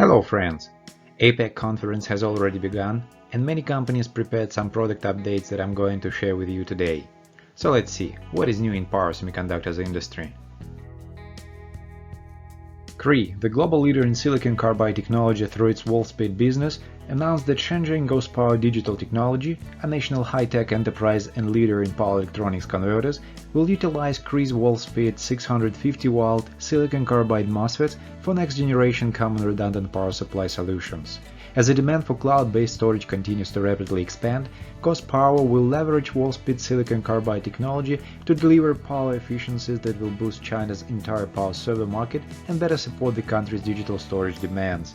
Hello friends! APEC conference has already begun and many companies prepared some product updates that I'm going to share with you today. So let's see, what is new in power semiconductors industry. Cree, the global leader in silicon carbide technology through its Wolfspeed business, announced that Shenzhen Gospower Digital Technology, a national high-tech enterprise and leader in power electronics converters, will utilize Cree's Wolfspeed 650-volt silicon carbide MOSFETs for next-generation common redundant power supply solutions. As the demand for cloud-based storage continues to rapidly expand, Gospower will leverage Wolfspeed silicon carbide technology to deliver power efficiencies that will boost China's entire power server market and better support the country's digital storage demands.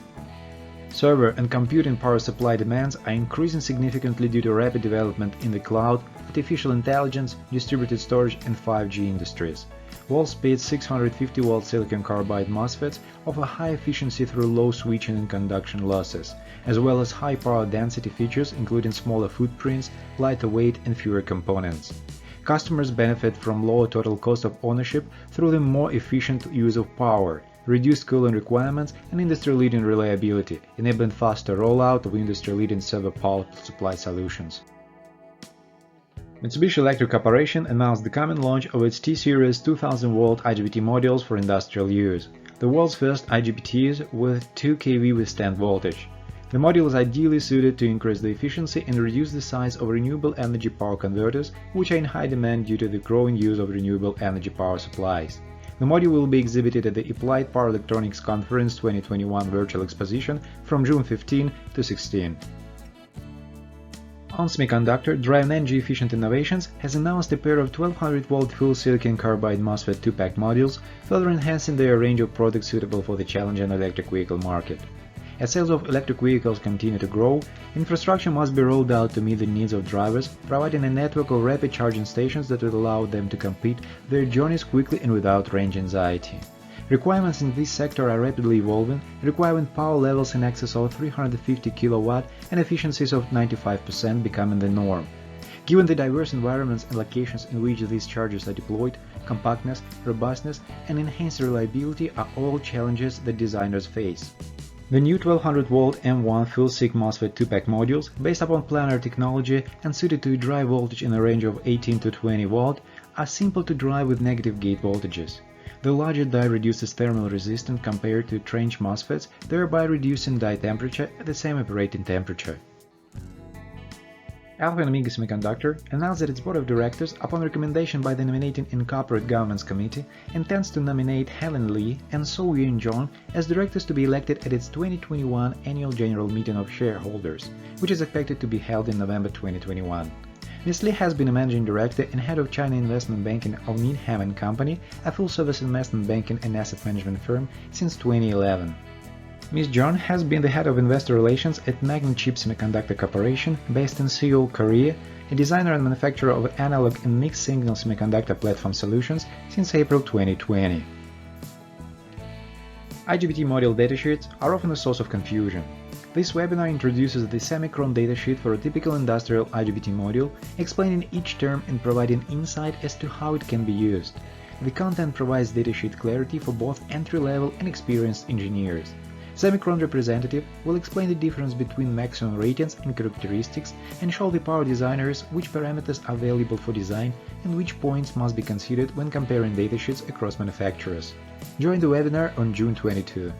Server and computing power supply demands are increasing significantly due to rapid development in the cloud, artificial intelligence, distributed storage and 5G industries. Wolfspeed 650-volt silicon carbide MOSFETs offer high efficiency through low switching and conduction losses, as well as high power density features including smaller footprints, lighter weight and fewer components. Customers benefit from lower total cost of ownership through the more efficient use of power, reduced cooling requirements and industry-leading reliability, enabling faster rollout of industry-leading server power supply solutions. Mitsubishi Electric Corporation announced the coming launch of its T-Series 2000-volt IGBT modules for industrial use, the world's first IGBTs with 2 kV withstand voltage. The module is ideally suited to increase the efficiency and reduce the size of renewable energy power converters, which are in high demand due to the growing use of renewable energy power supplies. The module will be exhibited at the Applied Power Electronics Conference 2021 virtual exposition from June 15 to 16. ON Semiconductor, Drive energy-efficient innovations, has announced a pair of 1200-volt full silicon carbide MOSFET 2-pack modules, further enhancing their range of products suitable for the challenging electric vehicle market. As sales of electric vehicles continue to grow, infrastructure must be rolled out to meet the needs of drivers, providing a network of rapid charging stations that will allow them to complete their journeys quickly and without range anxiety. Requirements in this sector are rapidly evolving, requiring power levels in excess of 350 kW and efficiencies of 95% becoming the norm. Given the diverse environments and locations in which these chargers are deployed, compactness, robustness, and enhanced reliability are all challenges that designers face. The new 1200-volt M1 full-SiC MOSFET 2-pack modules, based upon planar technology and suited to drive voltage in a range of 18 to 20 volt, are simple to drive with negative gate voltages. The larger die reduces thermal resistance compared to trench MOSFETs, thereby reducing die temperature at the same operating temperature. Alpha and Omega Semiconductor announced that its board of directors, upon recommendation by the Nominating and Corporate Governance Committee, intends to nominate Helen Lee and So Yun-jong as directors to be elected at its 2021 Annual General Meeting of Shareholders, which is expected to be held in November 2021. Ms. Lee has been a managing director and head of China investment banking of Needham & Company, a full-service investment banking and asset management firm, since 2011. Ms. John has been the head of investor relations at Magnachip Semiconductor Corporation, based in Seoul, Korea, a designer and manufacturer of analog and mixed-signal semiconductor platform solutions since April 2020. IGBT module datasheets are often a source of confusion. This webinar introduces the Semichrome datasheet for a typical industrial IGBT module, explaining each term and providing insight as to how it can be used. The content provides datasheet clarity for both entry-level and experienced engineers. Semichrome representative will explain the difference between maximum ratings and characteristics and show the power designers which parameters are valuable for design and which points must be considered when comparing datasheets across manufacturers. Join the webinar on June 22.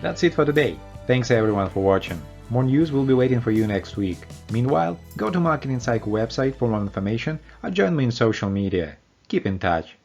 That's it for today. Thanks everyone for watching. More news will be waiting for you next week. Meanwhile, go to Marketing Cycle website for more information or join me in social media. Keep in touch.